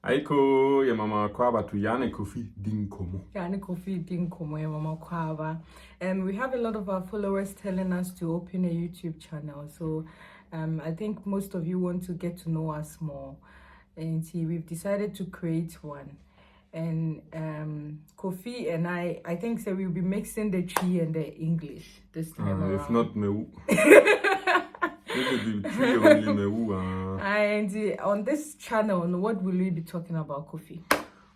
Aiko, ya mama kwaba tu yane Kofi nkɔmmɔ. Yani Kofi nkɔmmɔ, mama kwaba. We have a lot of our followers telling us to open a YouTube channel. So I think most of you want to get to know us more. And see, we've decided to create one. And Kofi and I think so we'll be mixing the Twi and the English this time around. If not, me. Maybe Twi only me. And on this channel, what will we be talking about, Kofi?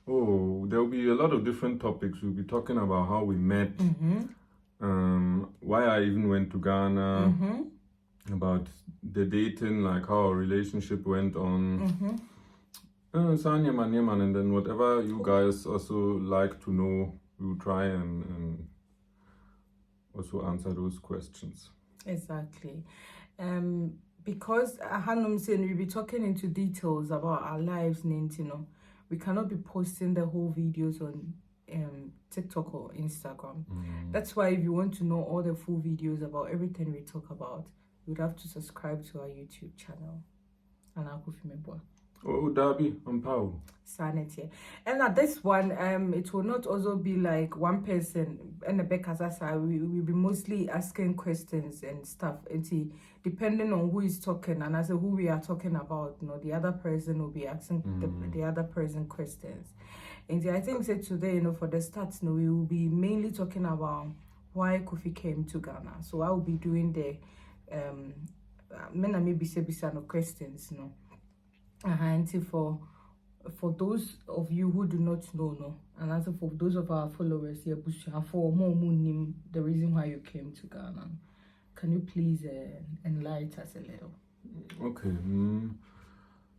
Oh, there will be a lot of different topics. We'll be talking about how we met, why I even went to Ghana, about the dating, like how our relationship went on. And then whatever you guys also like to know, we'll try and also answer those questions. Exactly. Because Hanum said we'll be talking into details about our lives, we cannot be posting the whole videos on TikTok or Instagram. That's why if you want to know all the full videos about everything we talk about, you'd have to subscribe to our YouTube channel. And I'll Kofi. Oh, Darby, I'm Paul. Sanity. And at this one, it will not also be like one person and the back as we will be mostly asking questions and stuff. And see, depending on who is talking and as who we are talking about, the other person will be asking the other person questions. And see, I think today, for the stats, we will be mainly talking about why Kofi came to Ghana. So I will be doing the maybe say no questions, and for those of you who do not know, and also for those of our followers here, for more the reason why you came to Ghana, can you please enlighten us a little? Okay.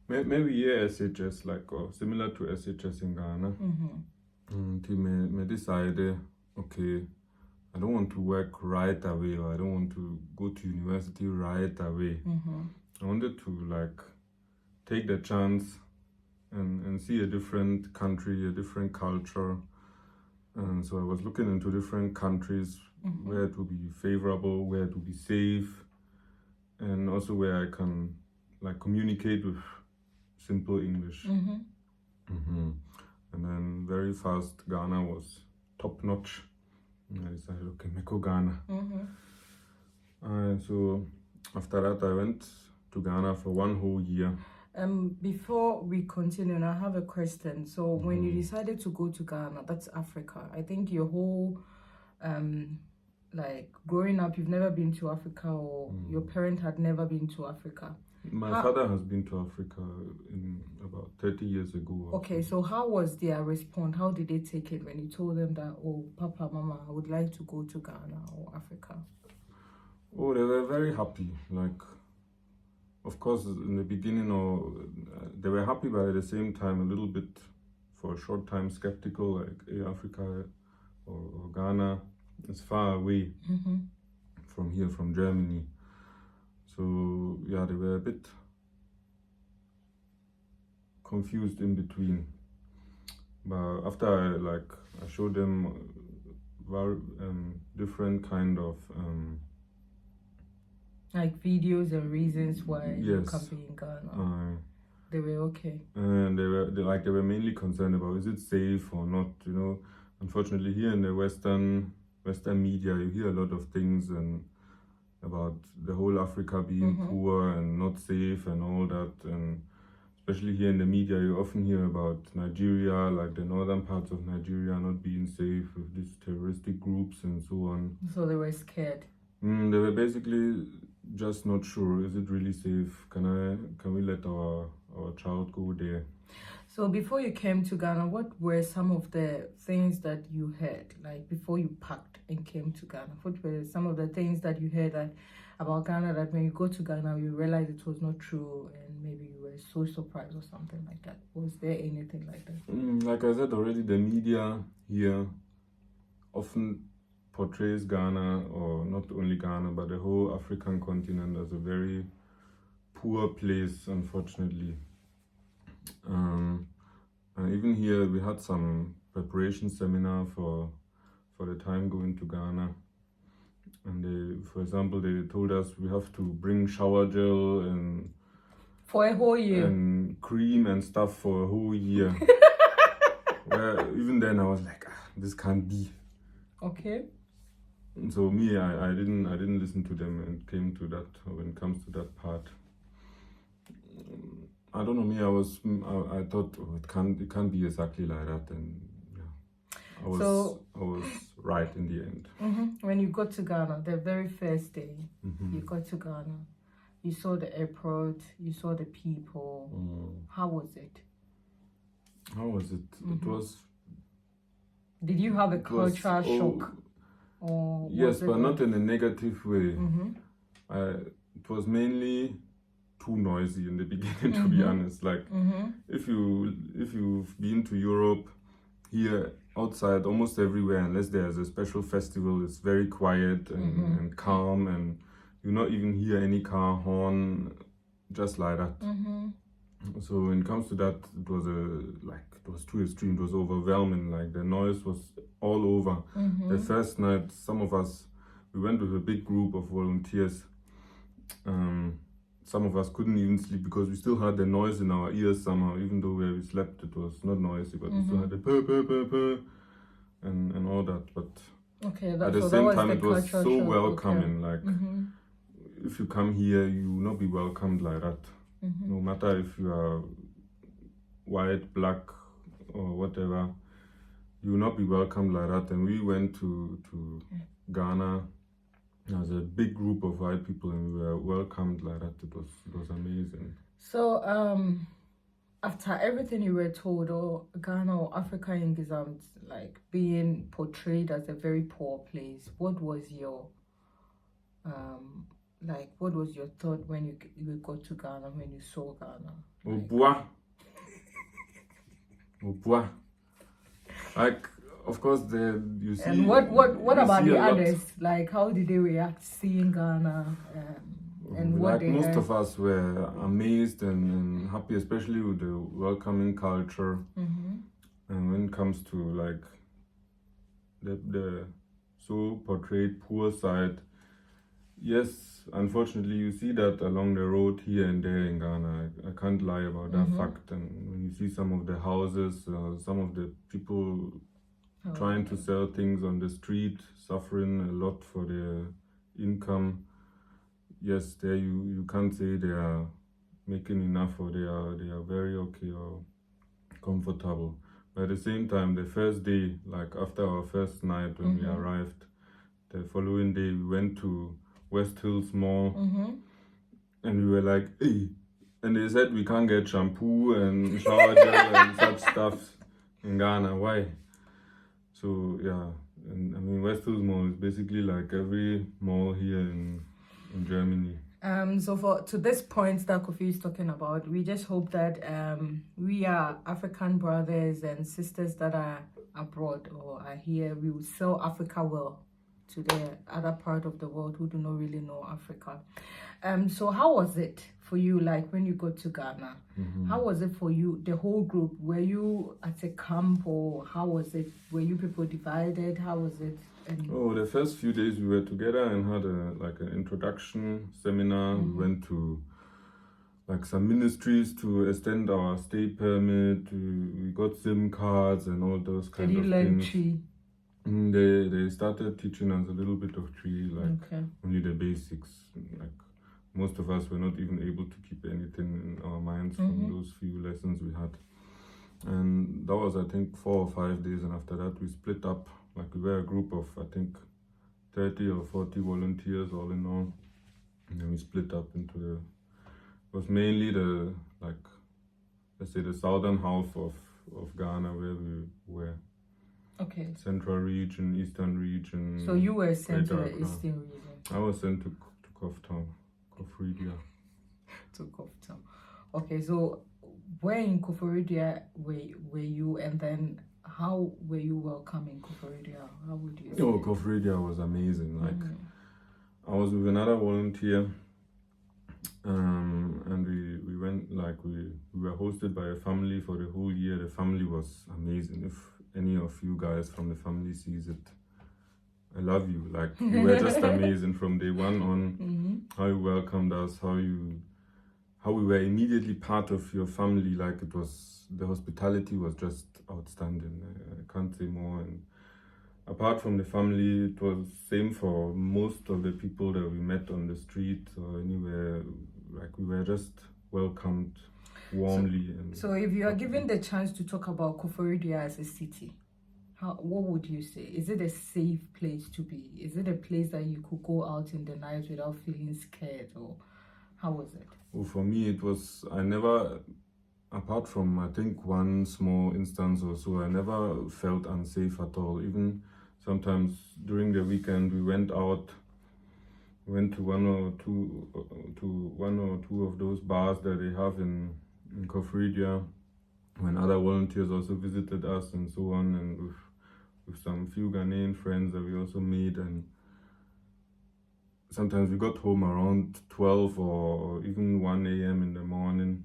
Maybe SHS, like similar to SHS in Ghana. Me decided, okay, I don't want to work right away, or I don't want to go to university right away. I wanted to take the chance and see a different country, a different culture. And so I was looking into different countries where it would be favorable, where it would be safe, and also where I can communicate with simple English. And then very fast, Ghana was top notch. And I decided, okay, me go Ghana. And so after that, I went to Ghana for 1 whole year. Before we continue, I have a question. So when you decided to go to Ghana, that's Africa. I think your whole, growing up, you've never been to Africa, or your parent had never been to Africa. My father has been to Africa in about 30 years ago. Okay, so how was their response? How did they take it when you told them that, oh, Papa, Mama, I would like to go to Ghana or Africa? Oh, they were very happy. Of course, in the beginning, they were happy, but at the same time, a little bit, for a short time, skeptical, Africa or Ghana is far away from here, from Germany. So, yeah, they were a bit confused in between. But after I showed them different kind of videos and reasons why you can be in Ghana. They were okay. And they were mainly concerned about, is it safe or not? Unfortunately, here in the Western media, you hear a lot of things and about the whole Africa being poor and not safe and all that. And especially here in the media, you often hear about Nigeria, the northern parts of Nigeria not being safe with these terroristic groups and so on. So they were scared. They were basically just not sure, is it really safe? Can we let our child go there? So before you came to Ghana, what were some of the things that you heard, before you packed and came to Ghana? What were some of the things that you heard about Ghana that when you go to Ghana, you realized it was not true and maybe you were so surprised or something like that? Was there anything like that? Like I said already, the media here often portrays Ghana, or not only Ghana, but the whole African continent as a very poor place, unfortunately. And even here, we had some preparation seminar for the time going to Ghana. And for example, they told us we have to bring shower gel and For a whole year. And cream and stuff for a whole year. Even then I was like, this can't be. Okay. And so me, I didn't listen to them and came to that when it comes to that part. I don't know, me, I thought it can't be exactly like that, and yeah. I was right in the end. When you got to Ghana, the very first day you got to Ghana, you saw the airport, you saw the people. How was it? It was. Did you have a cultural shock? Or yes, but not in a negative way. It was mainly too noisy in the beginning, to be honest. Like, if you've been to Europe, here outside almost everywhere, unless there's a special festival, it's very quiet and calm, and you not even hear any car horn, just like that. So when it comes to that, it was too extreme. It was overwhelming. Like, the noise was all over. The first night, some of us, we went with a big group of volunteers. Some of us couldn't even sleep because we still had the noise in our ears somehow. Even though where we slept, it was not noisy, but we still had the purr, purr, purr, purr, and all that. But at the same time, it was so welcoming. Like, if you come here, you will not be welcomed like that. No matter if you are white, black, or whatever, you will not be welcomed like that. And we went to Ghana as a big group of white people, and we were welcomed like that. It was amazing. So after everything you were told, or Ghana or Africa in Gizam, like being portrayed as a very poor place, what was your thought when you got to Ghana, when you saw Ghana? Like, of course, you see. And what about the others? Like, how did they react seeing Ghana? And what like, most of us were amazed and happy, especially with the welcoming culture. And when it comes to like the so portrayed poor side, yes, unfortunately, you see that along the road here and there in Ghana. I can't lie about that fact. And when you see some of the houses, some of the people trying to sell things on the street, suffering a lot for their income, yes, there you can't say they are making enough, or they are very okay or comfortable. But at the same time, the first day, like after our first night when we arrived, the following day we went to West Hills Mall, and we were like, hey, and they said we can't get shampoo and shower gel and such stuff in Ghana. Why? So yeah, and I mean, West Hills Mall is basically like every mall here in Germany. So to this point that Kofi is talking about, we just hope that we are African brothers and sisters that are abroad or are here, we will sell Africa well to the other part of the world who do not really know Africa. So how was it for you, like when you go to Ghana? How was it for you, the whole group? Were you at a camp, or how was it? Were you people divided? How was it? The first few days we were together and had an introduction seminar. We went to like some ministries to extend our stay permit. We got SIM cards and all those kind of things. Did you learn tree? They started teaching us a little bit of tree, like only the basics. Like, most of us were not even able to keep anything in our minds from those few lessons we had. And that was, I think, 4 or 5 days. And after that, we split up. Like, we were a group of, I think, 30 or 40 volunteers all in all. And then we split up into it was mainly let's say the southern half of Ghana where we were. Okay. Central region, eastern region. So you were sent to the eastern region? I was sent to Koforidua. To Kofi. Okay, so where in Koforidua were you, and then how were you welcome in Koforidua? How would you say? Koforidua was amazing. Like, I was with another volunteer, and we went, like, we were hosted by a family for the whole year. The family was amazing. If any of you guys from the family sees it, I love you. Like, you were just amazing from day one on. How you welcomed us, how you how we were immediately part of your family. Like the hospitality was just outstanding. I can't say more. And apart from the family, it was same for most of the people that we met on the street or anywhere. Like we were just welcomed warmly. So if you are given the chance to talk about Koforidua as a city, what would you say? Is it a safe place to be? Is it a place that you could go out in the night without feeling scared, or how was it? Well, for me, it was, I never, apart from I think one small instance or so, I never felt unsafe at all. Even sometimes during the weekend, we went out, went to one or two of those bars that they have in Koforidua, when other volunteers also visited us and so on, and with some few Ghanaian friends that we also made. And sometimes we got home around 12 or even 1 a.m. in the morning,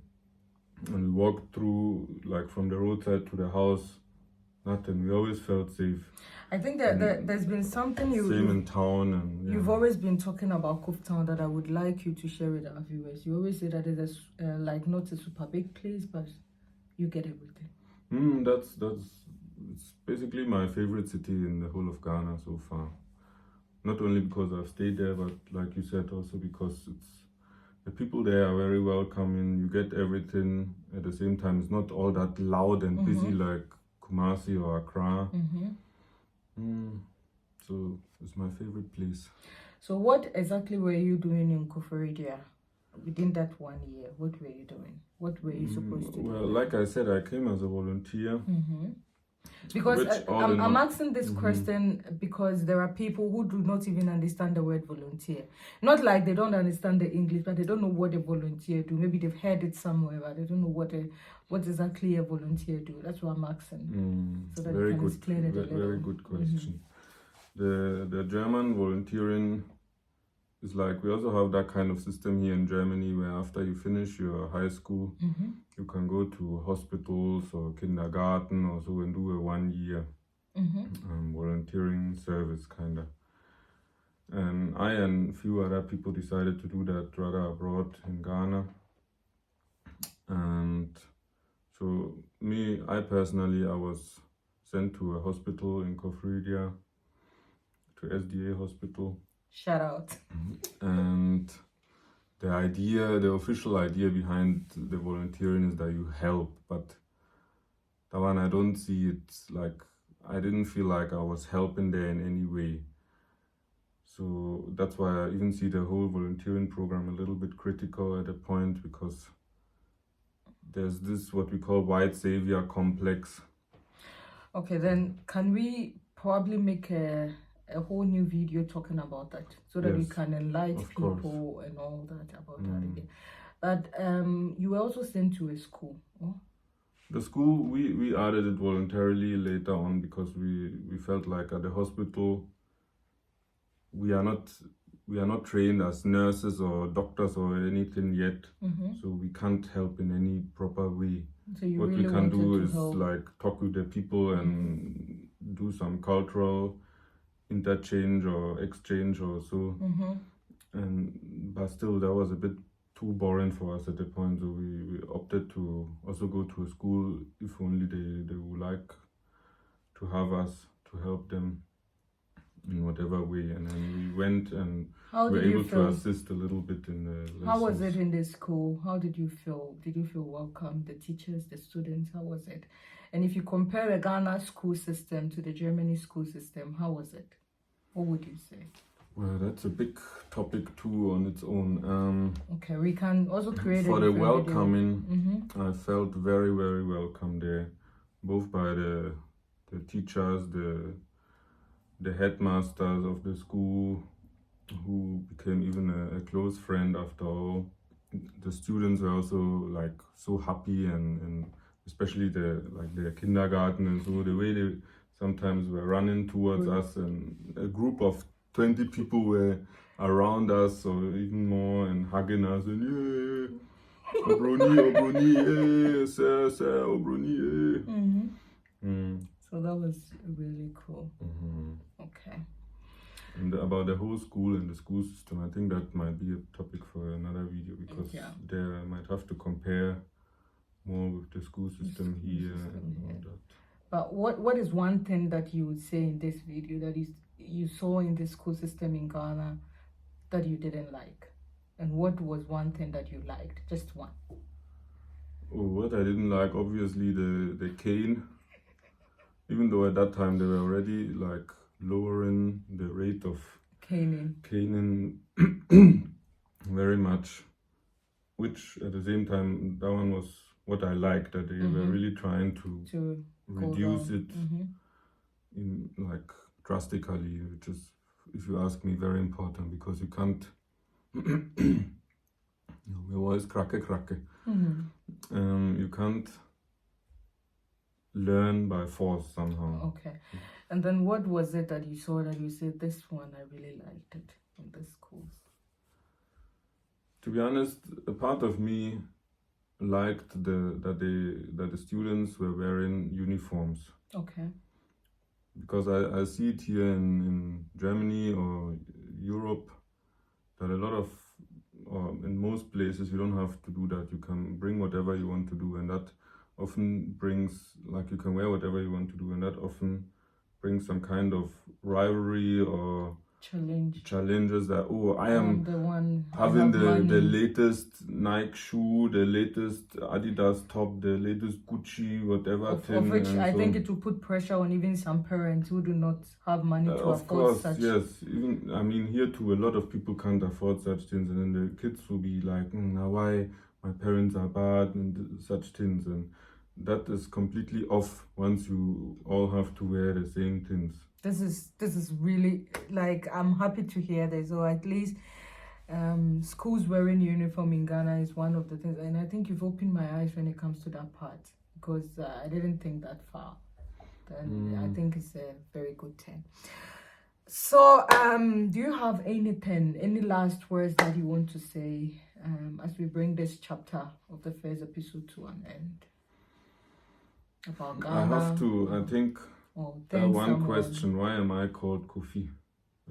and we walked through, like from the roadside to the house, nothing. We always felt safe. I think that there's been something same in town, and you've always been talking about Kof Town that I would like you to share with our viewers. You always say that it's like not a super big place, but you get everything. It's basically my favorite city in the whole of Ghana so far. Not only because I've stayed there, but like you said, also because the people there are very welcoming. You get everything at the same time. It's not all that loud and busy like Kumasi or Accra. So it's my favorite place. So what exactly were you doing in Koforidua within that 1 year? What were you doing? What were you supposed to do? Well, like I said, I came as a volunteer. Because I'm asking this question because there are people who do not even understand the word volunteer. Not like they don't understand the English, but they don't know what a volunteer do. Maybe they've heard it somewhere, but they don't know what exactly a volunteer do. That's what I'm asking. So that very you can good, explain it a little. very good question. The German volunteering is like, we also have that kind of system here in Germany where after you finish your high school, you can go to hospitals or kindergarten or so and do a 1 year volunteering service kind of. And I and a few other people decided to do that rather abroad in Ghana. And so I personally, I was sent to a hospital in Koforidua, to SDA hospital. Shout out. And the official idea behind the volunteering is that you help, but that one I don't see it, like I didn't feel like I was helping there in any way. So that's why I even see the whole volunteering program a little bit critical at a point, because there's this what we call white savior complex. Okay, then can we probably make a whole new video talking about that, so that we can enlighten people and all that about that again. But you were also sent to a school. The school, we added it voluntarily later on because we felt like at the hospital we are not trained as nurses or doctors or anything yet, so we can't help in any proper way. So what really we can do is like talk with the people and do some cultural interchange or exchange or so, but still that was a bit too boring for us at the point, so we opted to also go to a school if only they would like to have us to help them in whatever way. And then we went and were able to assist a little bit in the lessons. How was it in the school? How did you feel? Did you feel welcome? The teachers, the students, how was it? And if you compare the Ghana school system to the Germany school system, how was it? What would you say? Well, that's a big topic too on its own. Okay, we can also create for the welcoming. I felt very, very welcome there, both by the teachers, the headmasters of the school, who became even a close friend after all. The students were also like so happy, and especially the kindergarten and so, the way they sometimes were running towards us, and a group of 20 people were around us or even more and hugging us and Obroni, sir, Obroni. So that was really cool. Okay. And about the whole school and the school system, I think that might be a topic for another video, because there I might have to compare more with the school system here and all that. But what is one thing that you would say in this video that you saw in the school system in Ghana that you didn't like? And what was one thing that you liked? Just one. Oh, what I didn't like, obviously the cane. Even though at that time they were already like lowering the rate of caning very much, which at the same time, that one was what I liked, that they were really trying to reduce it in like drastically, which is, if you ask me, very important, because you can't we always crack. You can't learn by force somehow. Okay. And then what was it that you saw that you said, this one I really liked it from the schools? To be honest, a part of me liked that the students were wearing uniforms. Okay. Because I see it here in Germany or Europe, that a lot of, or in most places, you don't have to do that. You can bring whatever you want to do, and that often brings, like, you can wear whatever you want to do, and that often brings some kind of rivalry or challenges that, oh, I am the one having the latest Nike shoe, the latest Adidas top, the latest Gucci, whatever. Of which I think it will put pressure on even some parents who do not have money to afford such. Yes. Even, I mean, here too, a lot of people can't afford such things, and then the kids will be like, now why my parents are bad and such things, and that is completely off once you all have to wear the same things. This is really, like, I'm happy to hear this, or at least schools wearing uniform in Ghana is one of the things, and I think you've opened my eyes when it comes to that part, because I didn't think that far. And I think it's a very good thing. So do you have any last words that you want to say as we bring this chapter of the first episode to an end about Ghana? I have to, I think, that one question, why am I called Kofi?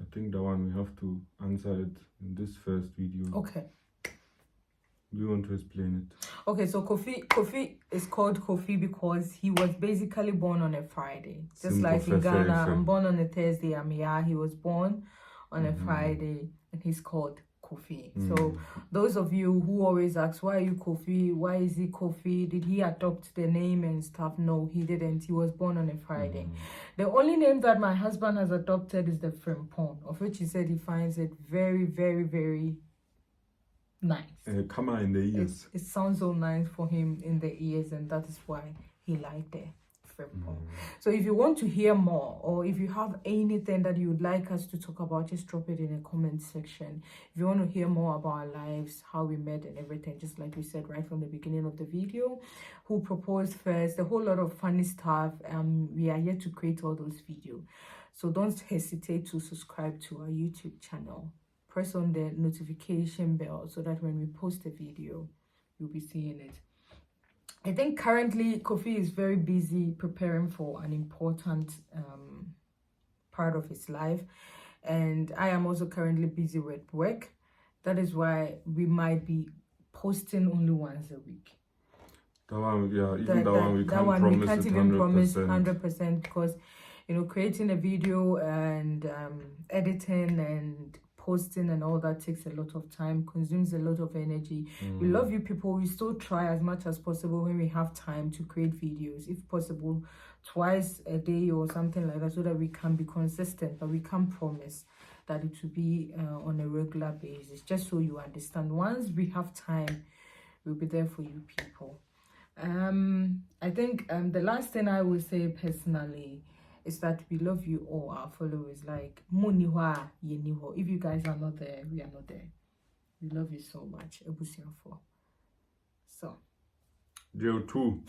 I think that one we have to answer it in this first video. Okay. Do you want to explain it? Okay, so Kofi is called Kofi because he was basically born on a Friday. Just like in Ghana, I'm born on a Thursday, he was born on a Friday, and he's called Kofi. So those of you who always ask, why are you Kofi? Why is he Kofi? Did he adopt the name and stuff? No, he didn't. He was born on a Friday. The only name that my husband has adopted is the Frimpong, of which he said he finds it very, very, very nice. Come on, in the ears. It sounds so nice for him in the ears, and that is why he liked it. So if you want to hear more, or if you have anything that you would like us to talk about, just drop it in the comment section. If you want to hear more about our lives, how we met and everything, just like we said right from the beginning of the video, who proposed first, a whole lot of funny stuff, we are yet to create all those videos. So don't hesitate to subscribe to our YouTube channel. Press on the notification bell so that when we post a video, you'll be seeing it. I think currently Kofi is very busy preparing for an important part of his life, and I am also currently busy with work. That is why we might be posting only once a week. That one, yeah, even that one we can't even promise 100%, because, you know, creating a video and editing and posting and all that takes a lot of time, consumes a lot of energy. We love you people. We still try as much as possible when we have time to create videos, if possible twice a day or something like that, so that we can be consistent, but we can't promise that it will be on a regular basis. Just so you understand, once we have time, we'll be there for you people. I think the last thing I will say personally is that we love you all, our followers. Like, if you guys are not there, we are not there. We love you so much. So, you too.